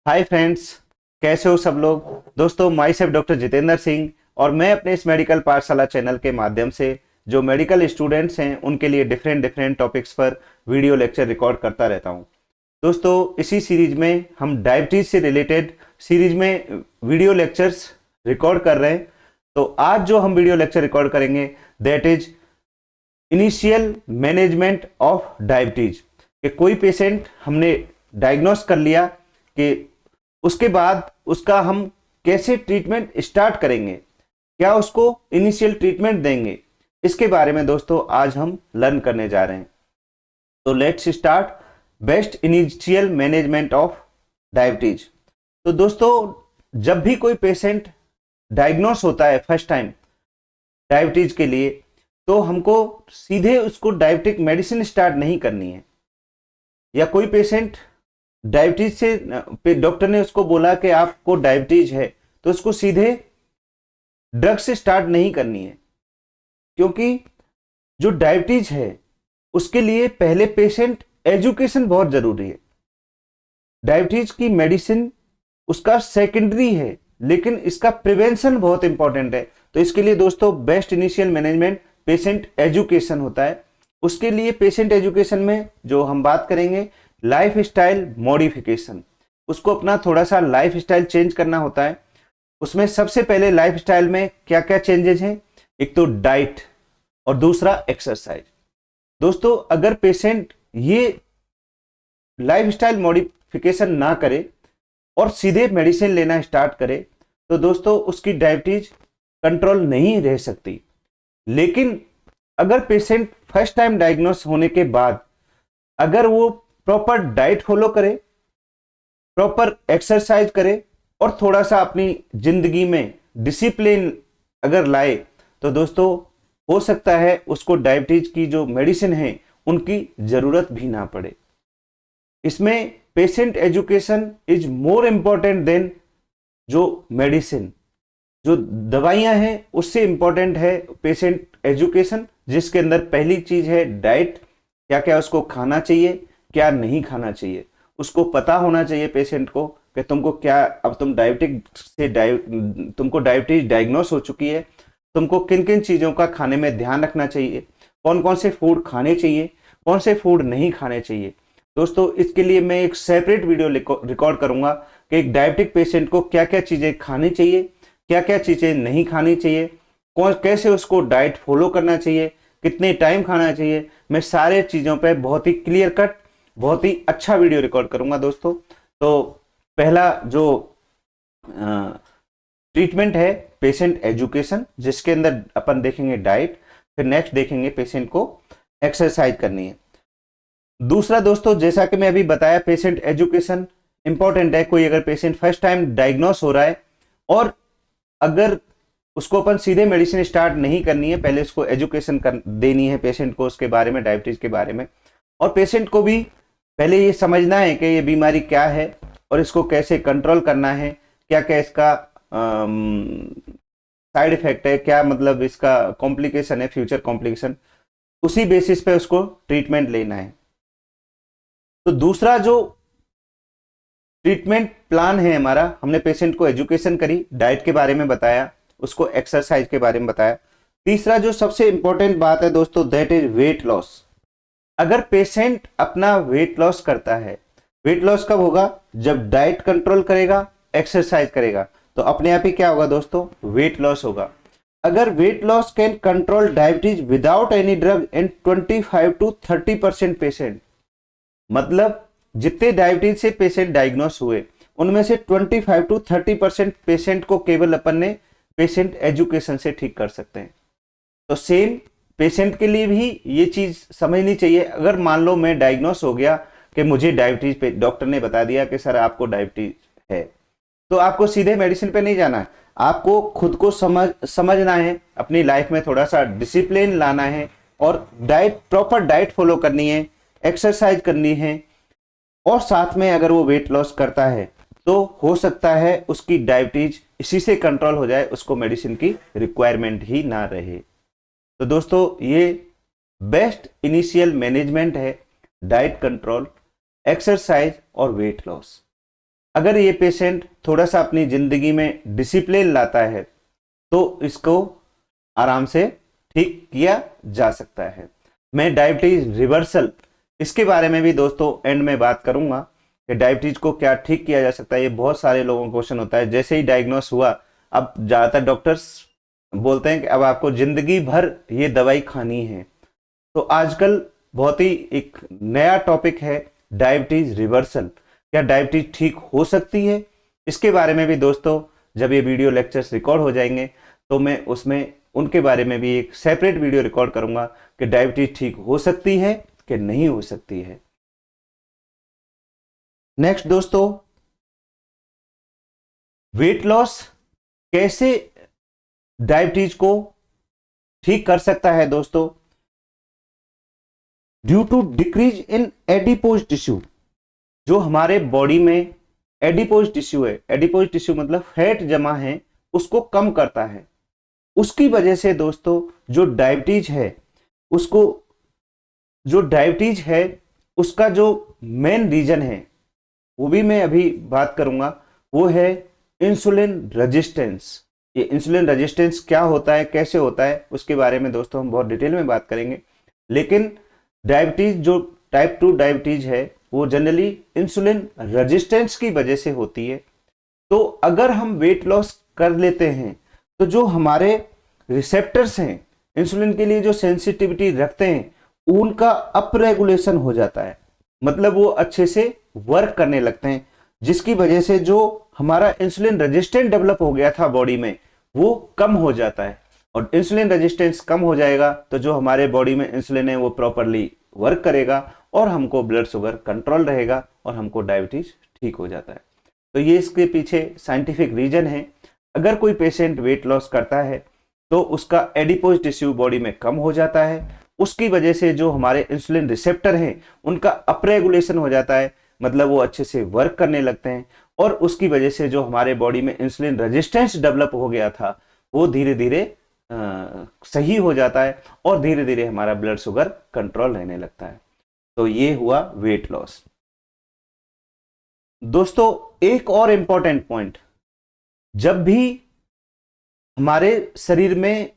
Hi friends, कैसे हो सब लोग। दोस्तों, my self doctor Jitendra Singh और मैं अपने इस मेडिकल पाठशाला चैनल के माध्यम से जो मेडिकल स्टूडेंट्स हैं उनके लिए डिफरेंट डिफरेंट टॉपिक्स पर वीडियो लेक्चर रिकॉर्ड करता रहता हूं। दोस्तों, इसी सीरीज में हम डायबिटीज से रिलेटेड सीरीज में वीडियो लेक्चर्स रिकॉर्ड कर रहे हैं। तो आज जो हम वीडियो लेक्चर रिकॉर्ड करेंगे that is initial management of diabetes. कि कोई पेशेंट हमने डायग्नोस कर लिया कि उसके बाद उसका हम कैसे ट्रीटमेंट स्टार्ट करेंगे, क्या उसको इनिशियल ट्रीटमेंट देंगे, इसके बारे में दोस्तों आज हम लर्न करने जा रहे हैं। तो let's start best initial management of diabetes. तो दोस्तों, जब भी कोई पेशेंट डायग्नोस होता है फर्स्ट टाइम डायबिटीज के लिए, तो हमको सीधे उसको डायबिटिक मेडिसिन स्टार्ट नहीं करनी है। या कोई पेशेंट डायबिटीज से डॉक्टर ने उसको बोला कि आपको डायबिटीज है, तो उसको सीधे ड्रग से स्टार्ट नहीं करनी है। क्योंकि जो डायबिटीज है उसके लिए पहले पेशेंट एजुकेशन बहुत जरूरी है। डायबिटीज की मेडिसिन उसका सेकेंडरी है, लेकिन इसका प्रिवेंशन बहुत इंपॉर्टेंट है। तो इसके लिए दोस्तों best initial management patient education होता है। उसके लिए पेशेंट एजुकेशन में जो हम बात करेंगे लाइफ स्टाइल मॉडिफिकेशन, उसको अपना थोड़ा सा लाइफ स्टाइल चेंज करना होता है। उसमें सबसे पहले लाइफ स्टाइल में क्या क्या चेंजेस हैं, एक तो डाइट और दूसरा एक्सरसाइज। दोस्तों, अगर पेशेंट ये लाइफ स्टाइल मॉडिफिकेशन ना करे और सीधे मेडिसिन लेना स्टार्ट करे, तो दोस्तों उसकी डायबिटीज कंट्रोल नहीं रह सकती। लेकिन अगर पेशेंट फर्स्ट टाइम डायग्नोस होने के बाद अगर वो प्रॉपर डाइट फॉलो करे, प्रॉपर एक्सरसाइज करे और थोड़ा सा अपनी जिंदगी में डिसिप्लिन अगर लाए, तो दोस्तों हो सकता है उसको डायबिटीज की जो मेडिसिन है उनकी जरूरत भी ना पड़े। इसमें patient education is more important than जो मेडिसिन, जो दवाइयां हैं उससे इंपॉर्टेंट है पेशेंट एजुकेशन, जिसके अंदर पहली चीज है डाइट। क्या क्या उसको खाना चाहिए, क्या नहीं खाना चाहिए, उसको पता होना चाहिए पेशेंट को कि तुमको क्या, अब तुम तुमको डायबिटीज डायग्नोस हो चुकी है, तुमको किन किन चीजों का खाने में ध्यान रखना चाहिए, कौन कौन से फूड खाने चाहिए, कौन से फूड नहीं खाने चाहिए। दोस्तों, इसके लिए मैं एक सेपरेट वीडियो रिकॉर्ड करूंगा कि एक डायबिटिक पेशेंट को क्या क्या चीजें खानी चाहिए, क्या क्या चीजें नहीं खानी चाहिए, कौन कैसे उसको डाइट फॉलो करना चाहिए, कितने टाइम खाना चाहिए। मैं सारे चीजों पे बहुत ही क्लियर कट, बहुत ही अच्छा वीडियो रिकॉर्ड करूंगा दोस्तों। तो पहला जो ट्रीटमेंट है पेशेंट एजुकेशन, जिसके अंदर अपन देखेंगे डाइट, फिर नेक्स्ट देखेंगे पेशेंट को एक्सरसाइज करनी है। दूसरा दोस्तों, जैसा कि मैं अभी बताया, पेशेंट एजुकेशन इंपॉर्टेंट है। कोई अगर पेशेंट फर्स्ट टाइम डायग्नोस हो रहा है और अगर उसको अपन सीधे मेडिसिन स्टार्ट नहीं करनी है, पहले उसको एजुकेशन देनी है पेशेंट को उसके बारे में, डायबिटीज के बारे में। और पेशेंट को भी पहले ये समझना है कि ये बीमारी क्या है और इसको कैसे कंट्रोल करना है, क्या क्या इसका साइड इफेक्ट है, क्या मतलब इसका कॉम्प्लिकेशन है, फ्यूचर कॉम्प्लिकेशन, उसी बेसिस पे उसको ट्रीटमेंट लेना है। तो दूसरा जो ट्रीटमेंट प्लान है हमारा, हमने पेशेंट को एजुकेशन करी, डाइट के बारे में बताया, उसको एक्सरसाइज के बारे में बताया। तीसरा जो सबसे इंपॉर्टेंट बात है दोस्तों, दैट इज वेट लॉस। अगर पेशेंट अपना वेट लॉस करता है, वेट लॉस कब होगा, जब डाइट कंट्रोल करेगा, एक्सरसाइज करेगा, तो अपने आप ही क्या होगा दोस्तों, वेट लॉस होगा। अगर weight loss can control diabetes without any drug in 25 to 30% patient, मतलब जितने डायबिटीज से पेशेंट डायग्नोस हुए उनमें से 25 to 30% पेशेंट को केवल अपन ने पेशेंट एजुकेशन से ठीक कर सकते हैं। तो सेम पेशेंट के लिए भी ये चीज समझनी चाहिए। अगर मान लो मैं डायग्नोस हो गया कि मुझे डायबिटीज पे, डॉक्टर ने बता दिया कि सर आपको डायबिटीज है, तो आपको सीधे मेडिसिन पे नहीं जाना है। आपको खुद को समझना है, अपनी लाइफ में थोड़ा सा डिसिप्लिन लाना है और डाइट, प्रॉपर डाइट फॉलो करनी है, एक्सरसाइज करनी है। और साथ में अगर वो वेट लॉस करता है तो हो सकता है उसकी डायबिटीज इसी से कंट्रोल हो जाए, उसको मेडिसिन की रिक्वायरमेंट ही ना रहे। तो दोस्तों, ये बेस्ट इनिशियल मैनेजमेंट है, डाइट कंट्रोल, एक्सरसाइज और वेट लॉस। अगर ये पेशेंट थोड़ा सा अपनी ज़िंदगी में डिसिप्लिन लाता है तो इसको आराम से ठीक किया जा सकता है। मैं डायबिटीज रिवर्सल इसके बारे में भी दोस्तों एंड में बात करूंगा कि डायबिटीज को क्या ठीक किया जा सकता है। ये बहुत सारे लोगों को क्वेश्चन होता है, जैसे ही डायग्नोस हुआ अब ज़्यादातर डॉक्टर्स बोलते हैं कि अब आपको जिंदगी भर ये दवाई खानी है। तो आजकल बहुत ही एक नया टॉपिक है डायबिटीज रिवर्सल। क्या डायबिटीज ठीक हो सकती है? इसके बारे में भी दोस्तों जब ये वीडियो लेक्चर्स रिकॉर्ड हो जाएंगे तो मैं उसमें उनके बारे में भी एक सेपरेट वीडियो रिकॉर्ड करूंगा कि डायबिटीज ठीक हो सकती है कि नहीं हो सकती है। नेक्स्ट दोस्तों, वेट लॉस कैसे डायबिटीज को ठीक कर सकता है दोस्तों? Due to decrease in adipose tissue, जो हमारे बॉडी में एडिपोज टिश्यू है, एडिपोज टिश्यू मतलब फैट जमा है, उसको कम करता है। उसकी वजह से दोस्तों जो डायबिटीज है उसको, जो डायबिटीज है उसका जो मेन रीजन है वो भी मैं अभी बात करूंगा, वो है इंसुलिन रेजिस्टेंस। ये इंसुलिन रेजिस्टेंस क्या होता है, कैसे होता है, उसके बारे में दोस्तों हम बहुत डिटेल में बात करेंगे। लेकिन डायबिटीज जो टाइप 2 डायबिटीज है वो जनरली इंसुलिन रेजिस्टेंस की वजह से होती है। तो अगर हम वेट लॉस कर लेते हैं तो जो हमारे रिसेप्टर्स हैं इंसुलिन के लिए, जो सेंसिटिविटी रखते हैं, उनका अप रेगुलेशन हो जाता है, मतलब वो अच्छे से वर्क करने लगते हैं, जिसकी वजह से जो हमारा इंसुलिन रेजिस्टेंस डेवलप हो गया था बॉडी में वो कम हो जाता है। और इंसुलिन रेजिस्टेंस कम हो जाएगा तो जो हमारे बॉडी में इंसुलिन है वो प्रॉपरली वर्क करेगा और हमको ब्लड शुगर कंट्रोल रहेगा और हमको डायबिटीज ठीक हो जाता है। तो ये इसके पीछे साइंटिफिक रीजन है। अगर कोई पेशेंट वेट लॉस करता है तो उसका एडिपोज टिश्यू बॉडी में कम हो जाता है, उसकी वजह से जो हमारे इंसुलिन रिसेप्टर हैं उनका अपरेगुलेशन हो जाता है, मतलब वो अच्छे से वर्क करने लगते हैं, और उसकी वजह से जो हमारे बॉडी में इंसुलिन रेजिस्टेंस डेवलप हो गया था वो धीरे धीरे सही हो जाता है और धीरे धीरे हमारा ब्लड शुगर कंट्रोल रहने लगता है। तो ये हुआ वेट लॉस। दोस्तों एक और इंपॉर्टेंट पॉइंट, जब भी हमारे शरीर में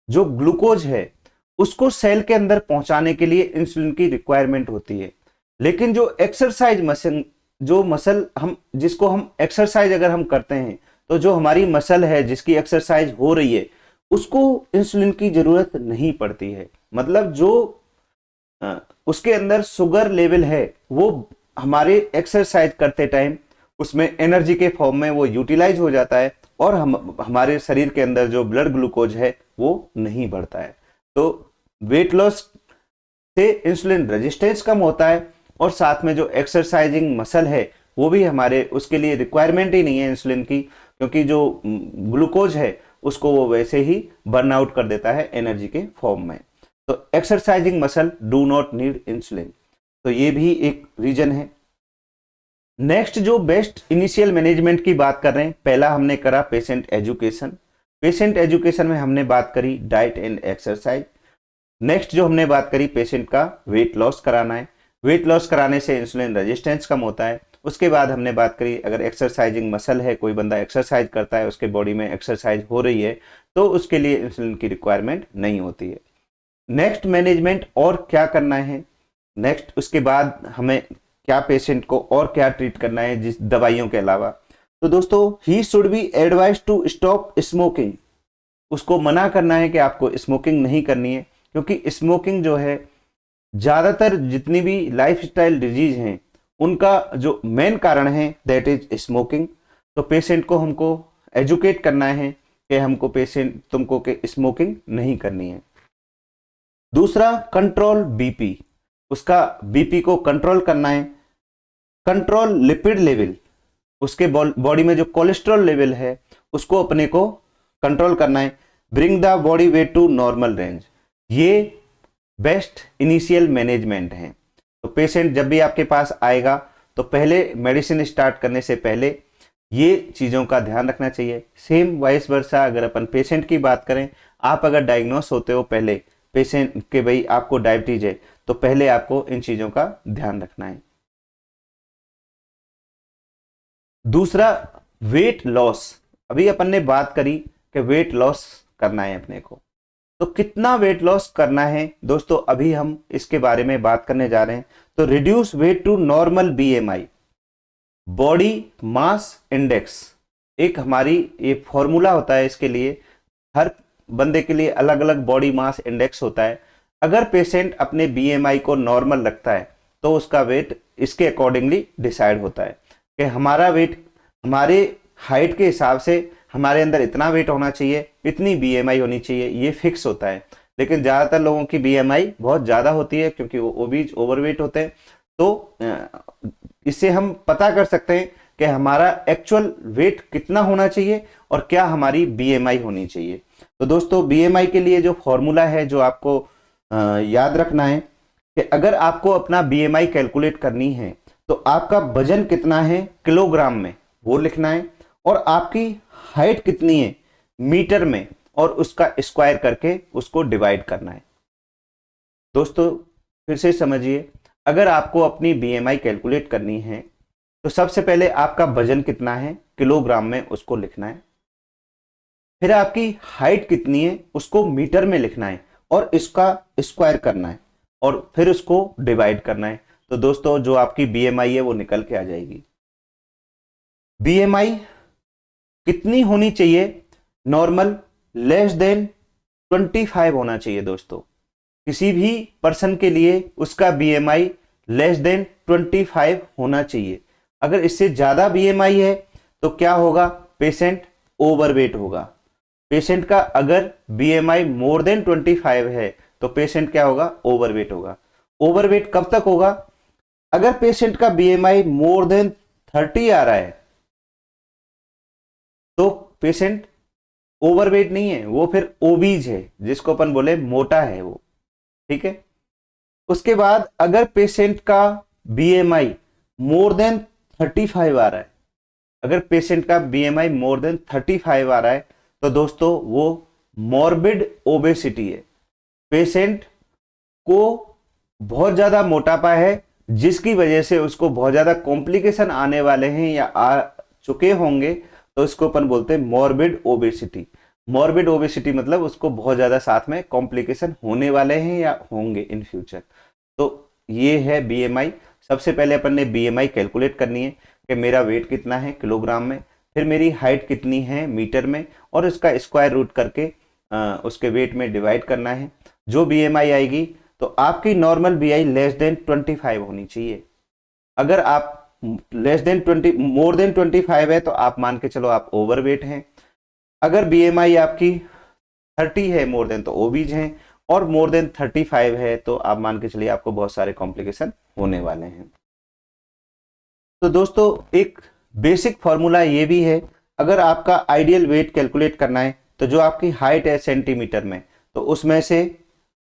जो ग्लूकोज है उसको सेल के अंदर पहुंचाने के लिए इंसुलिन की रिक्वायरमेंट होती है। लेकिन जो एक्सरसाइज मसल, जो मसल हम जिसको हम एक्सरसाइज अगर हम करते हैं तो जो हमारी मसल है जिसकी एक्सरसाइज हो रही है उसको इंसुलिन की जरूरत नहीं पड़ती है। मतलब जो उसके अंदर शुगर लेवल है वो हमारे एक्सरसाइज करते टाइम उसमें एनर्जी के फॉर्म में वो यूटिलाइज हो जाता है और हमारे शरीर के अंदर जो ब्लड ग्लूकोज है वो नहीं बढ़ता है। तो वेट लॉस से इंसुलिन रेजिस्टेंस कम होता है और साथ में जो एक्सरसाइजिंग मसल है वो भी हमारे उसके लिए रिक्वायरमेंट ही नहीं है इंसुलिन की, क्योंकि जो ग्लूकोज है उसको वो वैसे ही बर्न आउट कर देता है एनर्जी के फॉर्म में। तो exercising muscle do not need insulin, तो ये भी एक रीजन है। नेक्स्ट जो बेस्ट इनिशियल मैनेजमेंट की बात कर रहे हैं, पहला हमने करा पेशेंट एजुकेशन। पेशेंट एजुकेशन में हमने बात करी डाइट एंड एक्सरसाइज। नेक्स्ट जो हमने बात करी पेशेंट का वेट लॉस कराना है, वेट लॉस कराने से इंसुलिन रेजिस्टेंस कम होता है। उसके बाद हमने बात करी अगर एक्सरसाइजिंग मसल है, कोई बंदा एक्सरसाइज करता है, उसके बॉडी में एक्सरसाइज हो रही है तो उसके लिए इंसुलिन की रिक्वायरमेंट नहीं होती है। नेक्स्ट मैनेजमेंट और क्या करना है, नेक्स्ट उसके बाद हमें क्या पेशेंट को और क्या ट्रीट करना है जिस दवाइयों के अलावा। तो दोस्तों ही should be advise to stop smoking, उसको मना करना है कि आपको स्मोकिंग नहीं करनी है, क्योंकि स्मोकिंग जो है ज़्यादातर जितनी भी लाइफस्टाइल डिजीज हैं उनका जो मेन कारण है दैट इज स्मोकिंग। तो पेशेंट को हमको एजुकेट करना है कि हमको पेशेंट तुमको के स्मोकिंग नहीं करनी है। दूसरा कंट्रोल बीपी, उसका बीपी को कंट्रोल करना है। कंट्रोल लिपिड लेवल, उसके बॉडी में जो कोलेस्ट्रॉल लेवल है उसको अपने को कंट्रोल करना है। Bring the body weight to normal range, ये बेस्ट इनिशियल मैनेजमेंट है। तो पेशेंट जब भी आपके पास आएगा तो पहले मेडिसिन स्टार्ट करने से पहले ये चीज़ों का ध्यान रखना चाहिए। सेम वाइस वर्सा अगर अपन पेशेंट की बात करें, आप अगर डायग्नोस होते हो पहले पेशेंट के भाई आपको डायबिटीज है तो पहले आपको इन चीज़ों का ध्यान रखना है। दूसरा वेट लॉस, अभी अपन ने बात करी कि वेट लॉस करना है अपने को, तो कितना वेट लॉस करना है दोस्तों, अभी हम इसके बारे में बात करने जा रहे हैं। तो reduce weight to normal BMI, body mass index, एक हमारी ये फॉर्मूला होता है, इसके लिए हर बंदे के लिए अलग अलग बॉडी मास इंडेक्स होता है। अगर पेशेंट अपने बीएमआई को नॉर्मल रखता है तो उसका वेट इसके अकॉर्डिंगली डिसाइड होता है कि हमारा वेट हमारे हाइट के हिसाब से हमारे अंदर इतना वेट होना चाहिए, इतनी बीएमआई होनी चाहिए, ये फिक्स होता है। लेकिन ज़्यादातर लोगों की बीएमआई बहुत ज़्यादा होती है क्योंकि वो ओबीज ओवरवेट होते हैं। तो इससे हम पता कर सकते हैं कि हमारा एक्चुअल वेट कितना होना चाहिए और क्या हमारी बीएमआई होनी चाहिए। तो दोस्तों बीएमआई के लिए जो फॉर्मूला है जो आपको याद रखना है कि अगर आपको अपना बीएमआई कैलकुलेट करनी है तो आपका वजन कितना है किलोग्राम में वो लिखना है, और आपकी हाइट कितनी है मीटर में, और उसका स्क्वायर करके उसको डिवाइड करना है। दोस्तों फिर से समझिए, अगर आपको अपनी बीएमआई कैलकुलेट करनी है तो सबसे पहले आपका वजन कितना है किलोग्राम में उसको लिखना है, फिर आपकी हाइट कितनी है उसको मीटर में लिखना है और इसका स्क्वायर करना है और फिर उसको डिवाइड करना है। तो दोस्तों जो आपकी बीएमआई है वो निकल के आ जाएगी। बीएमआई कितनी होनी चाहिए नॉर्मल, लेस देन 25 होना चाहिए। दोस्तों किसी भी पर्सन के लिए उसका बीएमआई लेस देन 25 होना चाहिए। अगर इससे ज्यादा बीएमआई है तो क्या होगा, पेशेंट ओवरवेट होगा। पेशेंट का अगर बीएमआई मोर देन 25 है तो पेशेंट क्या होगा, ओवरवेट होगा। ओवरवेट कब तक होगा, अगर पेशेंट का बीएमआई मोर देन 30 आ रहा है तो पेशेंट ओवरवेट नहीं है, वो फिर ओबीज है, जिसको अपन बोले मोटा है वो, ठीक है। उसके बाद अगर पेशेंट का बीएमआई मोर देन 35 आ रहा है, अगर पेशेंट का बीएमआई मोर देन 35 आ रहा है तो दोस्तों वो मॉर्बिड ओबेसिटी है। पेशेंट को बहुत ज्यादा मोटापा है जिसकी वजह से उसको बहुत ज्यादा कॉम्प्लिकेशन आने वाले हैं या आ चुके होंगे, तो इसको अपन बोलते हैं मॉर्बिड ओबेसिटी। मॉर्बिड ओबेसिटी मतलब उसको बहुत ज्यादा साथ में कॉम्प्लिकेशन होने वाले हैं या होंगे इन फ्यूचर। तो ये है बीएमआई। सबसे पहले अपन ने बीएमआई कैलकुलेट करनी है कि मेरा वेट कितना है किलोग्राम में, फिर मेरी हाइट कितनी है मीटर में, और इसका स्क्वायर रूट करके उसके वेट में डिवाइड करना है। जो बीएमआई आएगी तो आपकी नॉर्मल बीआई लेस देन 25 होनी चाहिए। अगर आप लेस देन 20 मोर देन 25 है तो आप मान के चलो आप ओवरवेट हैं। अगर बीएमआई आपकी 30 है मोर देन तो ओबीज हैं, और मोर देन 35 है तो आप मान के चलिए आपको बहुत सारे कॉम्प्लिकेशन होने वाले हैं। तो दोस्तों एक बेसिक फॉर्मूला ये भी है, अगर आपका आइडियल वेट कैलकुलेट करना है तो जो आपकी हाइट है सेंटीमीटर में, तो उसमें से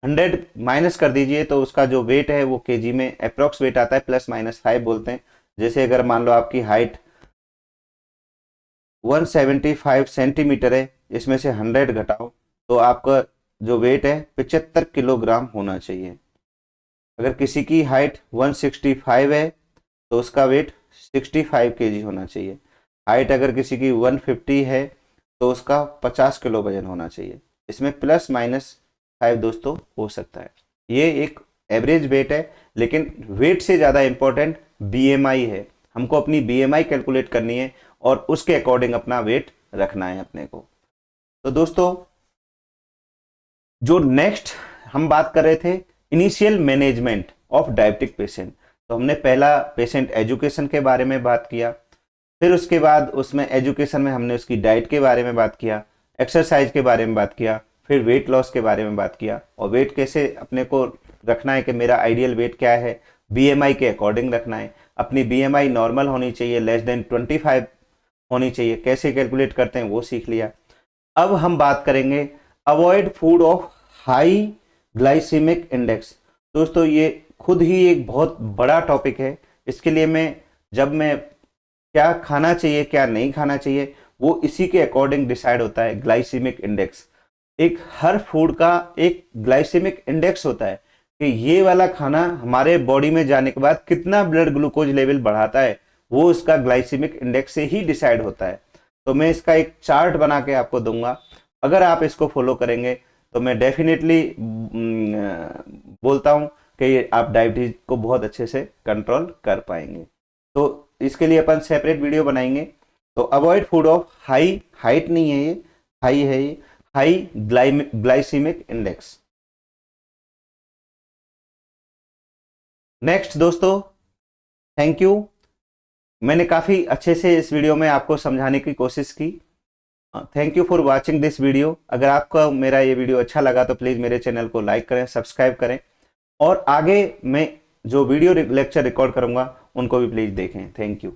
100 माइनस कर दीजिए तो उसका जो वेट है वो केजी में अप्रोक्स वेट आता है, ±5 बोलते हैं। जैसे अगर मान लो आपकी हाइट 175 सेंटीमीटर है, इसमें से 100 घटाओ तो आपका जो वेट है 75 किलोग्राम होना चाहिए। अगर किसी की हाइट 165 है तो उसका वेट 65 केजी होना चाहिए। हाइट अगर किसी की 150 है तो उसका 50 किलो वजन होना चाहिए। इसमें ±5 दोस्तों हो सकता है। ये एक एवरेज वेट है, लेकिन वेट से ज़्यादा इंपॉर्टेंट बीएमआई है। हमको अपनी बीएमआई कैलकुलेट करनी है और उसके अकॉर्डिंग अपना वेट रखना है अपने को। तो दोस्तों जो नेक्स्ट हम बात कर रहे थे initial management of diabetic patient, तो हमने पहला पेशेंट एजुकेशन के बारे में बात किया, फिर उसके बाद उसमें एजुकेशन में हमने उसकी डाइट के बारे में बात किया, एक्सरसाइज के बारे में बात किया, फिर वेट लॉस के बारे में बात किया, और वेट कैसे अपने को रखना है कि मेरा आइडियल वेट क्या है, बीएमआई के अकॉर्डिंग रखना है। अपनी बीएमआई नॉर्मल होनी चाहिए, लेस देन 25 होनी चाहिए। कैसे कैलकुलेट करते हैं वो सीख लिया। अब हम बात करेंगे avoid food of high glycemic index. दोस्तों ये खुद ही एक बहुत बड़ा टॉपिक है। इसके लिए मैं क्या खाना चाहिए क्या नहीं खाना चाहिए वो इसी के अकॉर्डिंग डिसाइड होता है। ग्लाइसेमिक इंडेक्स, एक हर फूड का एक ग्लाइसेमिक इंडेक्स होता है कि ये वाला खाना हमारे बॉडी में जाने के बाद कितना ब्लड ग्लूकोज लेवल बढ़ाता है, वो इसका ग्लाइसीमिक इंडेक्स से ही डिसाइड होता है। तो मैं इसका एक चार्ट बना के आपको दूंगा, अगर आप इसको फॉलो करेंगे तो मैं डेफिनेटली बोलता हूँ कि आप डायबिटीज को बहुत अच्छे से कंट्रोल कर पाएंगे। तो इसके लिए अपन सेपरेट वीडियो बनाएंगे। तो avoid food of high, height नहीं है ये, हाई है ये, हाई ग्लाइसीमिक इंडेक्स। नेक्स्ट दोस्तों, थैंक यू। मैंने काफ़ी अच्छे से इस वीडियो में आपको समझाने की कोशिश की। Thank you for watching this video. अगर आपको मेरा ये वीडियो अच्छा लगा तो प्लीज़ मेरे चैनल को लाइक करें, सब्सक्राइब करें, और आगे मैं जो वीडियो लेक्चर रिकॉर्ड करूंगा उनको भी प्लीज़ देखें। Thank you.